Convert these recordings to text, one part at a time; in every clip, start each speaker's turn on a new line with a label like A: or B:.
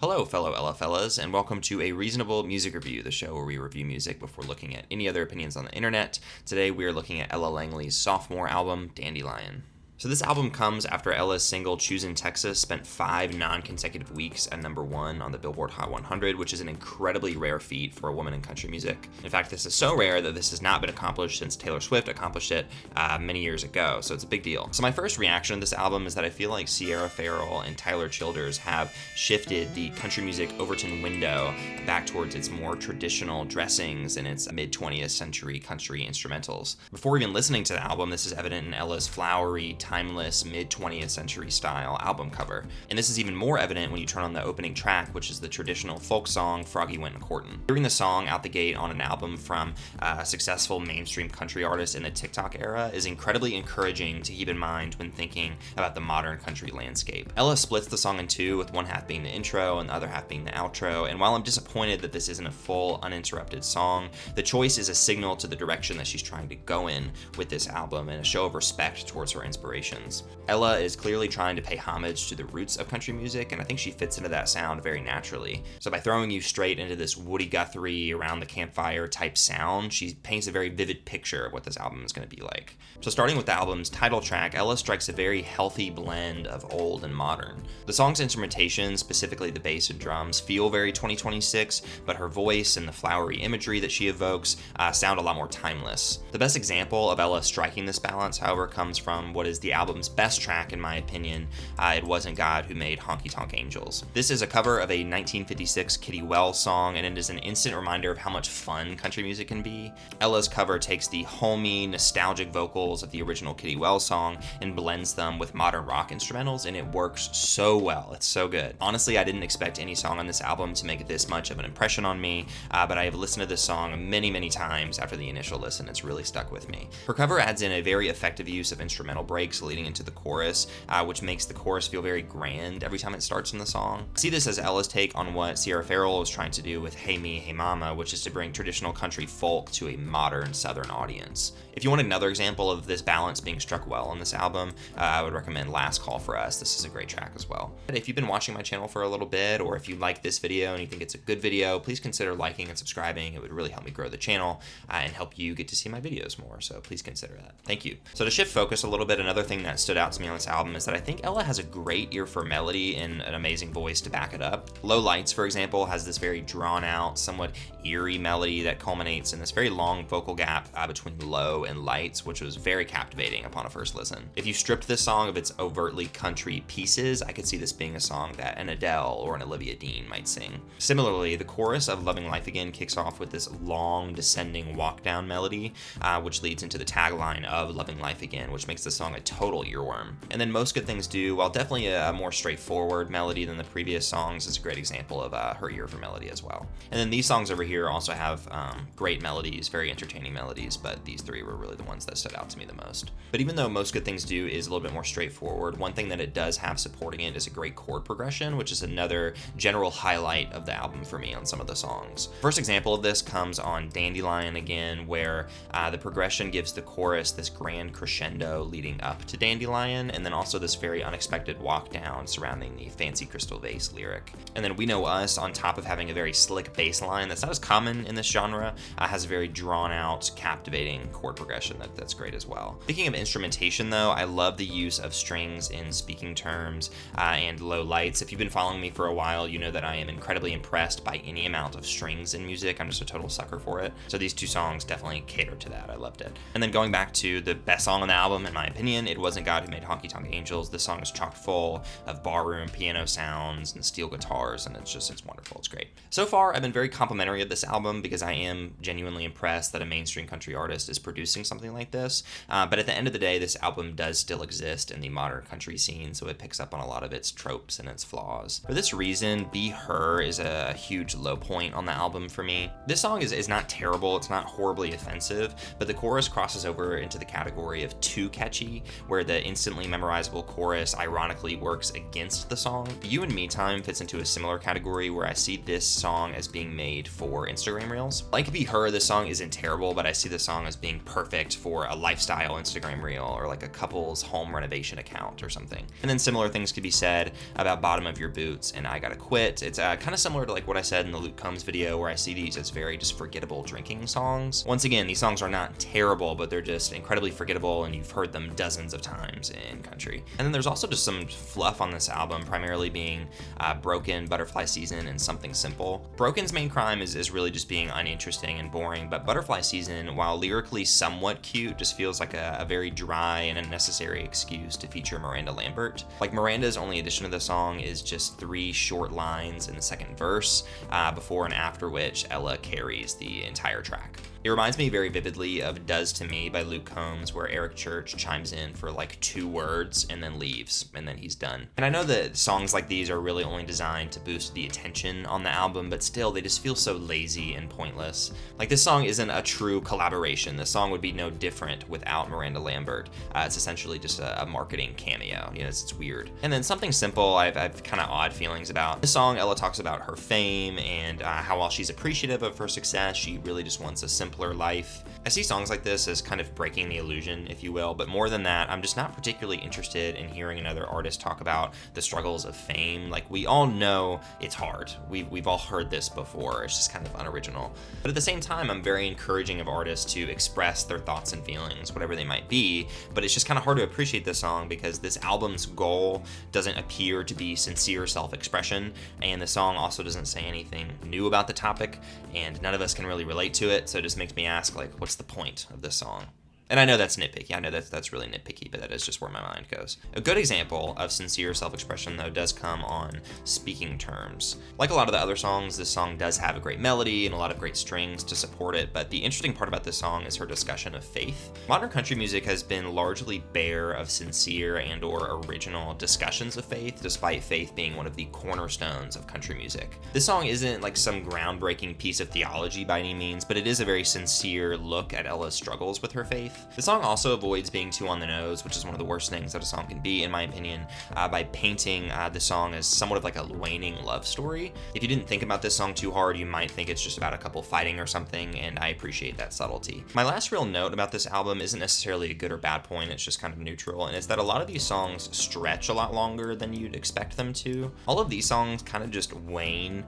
A: Hello, fellow Ella fellas, and welcome to A Reasonable Music Review, the show where we review music before looking at any other opinions on the internet. Today we are looking at Ella Langley's sophomore album, Dandelion. So this album comes after Ella's single Choosin Texas spent 5 non-consecutive weeks at number 1 on the Billboard Hot 100, which is an incredibly rare feat for a woman in country music. In fact, this is so rare that this has not been accomplished since Taylor Swift accomplished it many years ago, so it's a big deal. So my first reaction to this album is that I feel like Sierra Farrell and Tyler Childers have shifted the country music Overton window back towards its more traditional dressings and its mid-20th century country instrumentals. Before even listening to the album, this is evident in Ella's flowery, timeless mid-20th century style album cover. And this is even more evident when you turn on the opening track, which is the traditional folk song Froggy Went Courtin'. Hearing the song out the gate on an album from a successful mainstream country artist in the TikTok era is incredibly encouraging to keep in mind when thinking about the modern country landscape. Ella splits the song in two, with one half being the intro and the other half being the outro, and while I'm disappointed that this isn't a full, uninterrupted song, the choice is a signal to the direction that she's trying to go in with this album and a show of respect towards her inspiration. Ella is clearly trying to pay homage to the roots of country music, and I think she fits into that sound very naturally. So by throwing you straight into this Woody Guthrie, around the campfire type sound, she paints a very vivid picture of what this album is going to be like. So starting with the album's title track, Ella strikes a very healthy blend of old and modern. The song's instrumentation, specifically the bass and drums, feel very 2026, but her voice and the flowery imagery that she evokes sound a lot more timeless. The best example of Ella striking this balance, however, comes from what is the album's best track, in my opinion. It Wasn't God Who Made Honky Tonk Angels. This is a cover of a 1956 Kitty Wells song, and it is an instant reminder of how much fun country music can be. Ella's cover takes the homey, nostalgic vocals of the original Kitty Wells song and blends them with modern rock instrumentals, and it works so well. It's so good. Honestly, I didn't expect any song on this album to make this much of an impression on me, but I have listened to this song many times after the initial listen. It's really stuck with me. Her cover adds in a very effective use of instrumental breaks leading into the chorus, which makes the chorus feel very grand every time it starts in the song. I see this as Ella's take on what Sierra Farrell was trying to do with Hey Me, Hey Mama, which is to bring traditional country folk to a modern Southern audience. If you want another example of this balance being struck well on this album, I would recommend Last Call for Us. This is a great track as well. If you've been watching my channel for a little bit, or if you like this video and you think it's a good video, please consider liking and subscribing. It would really help me grow the channel and help you get to see my videos more, so please consider that. Thank you. So to shift focus a little bit, another thing that stood out to me on this album is that I think Ella has a great ear for melody and an amazing voice to back it up. Low Lights, for example, has this very drawn out, somewhat eerie melody that culminates in this very long vocal gap between low and lights, which was very captivating upon a first listen. If you stripped this song of its overtly country pieces, I could see this being a song that an Adele or an Olivia Dean might sing. Similarly, the chorus of Lovin' Life Again kicks off with this long descending walk down melody, which leads into the tagline of Lovin' Life Again, which makes the song a total earworm. And then Most Good Things Do, while definitely a more straightforward melody than the previous songs, is a great example of her ear for melody as well. And then these songs over here also have great melodies, very entertaining melodies, but these three were really the ones that stood out to me the most. But even though Most Good Things Do is a little bit more straightforward, one thing that it does have supporting it is a great chord progression, which is another general highlight of the album for me on some of the songs. First example of this comes on Dandelion again, where the progression gives the chorus this grand crescendo leading up to Dandelion, and then also this very unexpected walk down surrounding the fancy crystal vase lyric. And then We Know Us, on top of having a very slick bass line that's not as common in this genre, has a very drawn out, captivating chord progression that's great as well. Speaking of instrumentation though, I love the use of strings in speaking terms and low lights. If you've been following me for a while, you know that I am incredibly impressed by any amount of strings in music. I'm just a total sucker for it. So these two songs definitely cater to that. I loved it. And then going back to the best song on the album, in my opinion, It Wasn't God Who Made Honky Tonk Angels. This song is chock full of barroom piano sounds and steel guitars, and it's wonderful. It's great. So far, I've been very complimentary of this album because I am genuinely impressed that a mainstream country artist is producing something like this. But at the end of the day, this album does still exist in the modern country scene, so it picks up on a lot of its tropes and its flaws. For this reason, Be Her is a huge low point on the album for me. This song is not terrible, it's not horribly offensive, but the chorus crosses over into the category of too catchy, where the instantly memorizable chorus ironically works against the song. You and Me Time fits into a similar category where I see this song as being made for Instagram Reels. Like Be Her, this song isn't terrible, but I see this song as being perfect for a lifestyle Instagram Reel or like a couple's home renovation account or something. And then similar things could be said about Bottom of Your Boots and I Gotta Quit. It's kind of similar to like what I said in the Luke Combs video, where I see these as very just forgettable drinking songs. Once again, these songs are not terrible, but they're just incredibly forgettable and you've heard them dozens of times in country. And then there's also just some fluff on this album, primarily being Broken, Butterfly Season, and Something Simple. Broken's main crime is really just being uninteresting and boring, but Butterfly Season, while lyrically somewhat cute, just feels like a very dry and unnecessary excuse to feature Miranda Lambert. Like Miranda's only addition to the song is just 3 short lines in the second verse, before and after which Ella carries the entire track. It reminds me very vividly of Does to Me by Luke Combs, where Eric Church chimes in for like 2 words and then leaves, and then he's done. And I know that songs like these are really only designed to boost the attention on the album, but still, they just feel so lazy and pointless. Like, this song isn't a true collaboration. The song would be no different without Miranda Lambert. It's essentially just a marketing cameo. You know, it's weird. And then Something Simple, I've kind of odd feelings about. This song, Ella talks about her fame and how while she's appreciative of her success, she really just wants a simpler life. I see songs like this as kind of breaking the illusion, if you will, but more than that, I'm just not particularly interested in hearing another artist talk about the struggles of fame. Like, we all know it's hard. We've all heard this before. It's just kind of unoriginal. But at the same time, I'm very encouraging of artists to express their thoughts and feelings, whatever they might be, but it's just kind of hard to appreciate this song because this album's goal doesn't appear to be sincere self-expression, and the song also doesn't say anything new about the topic, and none of us can really relate to it, so it just makes me ask, like, what's the point of this song? And I know that's nitpicky. I know that's really nitpicky, but that is just where my mind goes. A good example of sincere self-expression, though, does come on Speaking Terms. Like a lot of the other songs, this song does have a great melody and a lot of great strings to support it, but the interesting part about this song is her discussion of faith. Modern country music has been largely bare of sincere and or original discussions of faith, despite faith being one of the cornerstones of country music. This song isn't like some groundbreaking piece of theology by any means, but it is a very sincere look at Ella's struggles with her faith. The song also avoids being too on the nose, which is one of the worst things that a song can be, in my opinion, by painting the song as somewhat of like a waning love story. If you didn't think about this song too hard, you might think it's just about a couple fighting or something, and I appreciate that subtlety. My last real note about this album isn't necessarily a good or bad point, it's just kind of neutral, and it's that a lot of these songs stretch a lot longer than you'd expect them to. All of these songs kind of just wane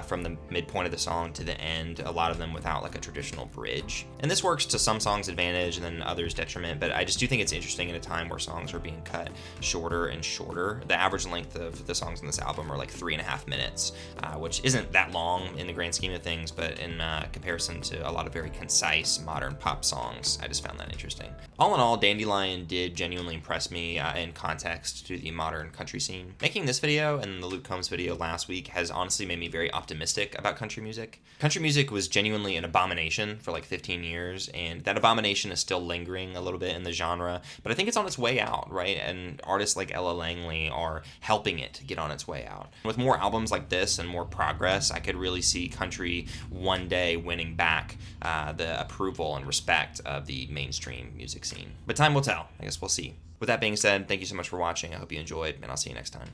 A: from the midpoint of the song to the end, a lot of them without like a traditional bridge. And this works to some songs' advantage and then others' detriment, but I just do think it's interesting in a time where songs are being cut shorter and shorter. The average length of the songs on this album are like 3.5 minutes, which isn't that long in the grand scheme of things, but in comparison to a lot of very concise modern pop songs, I just found that interesting. All in all, Dandelion did genuinely impress me in context to the modern country scene. Making this video and the Luke Combs video last week has honestly made me very optimistic about country music. Country music was genuinely an abomination for like 15 years, and that abomination is still lingering a little bit in the genre, but I think it's on its way out, right? And artists like Ella Langley are helping it get on its way out. With more albums like this and more progress, I could really see country one day winning back the approval and respect of the mainstream music scene. But time will tell. I guess we'll see. With that being said, thank you so much for watching. I hope you enjoyed, and I'll see you next time.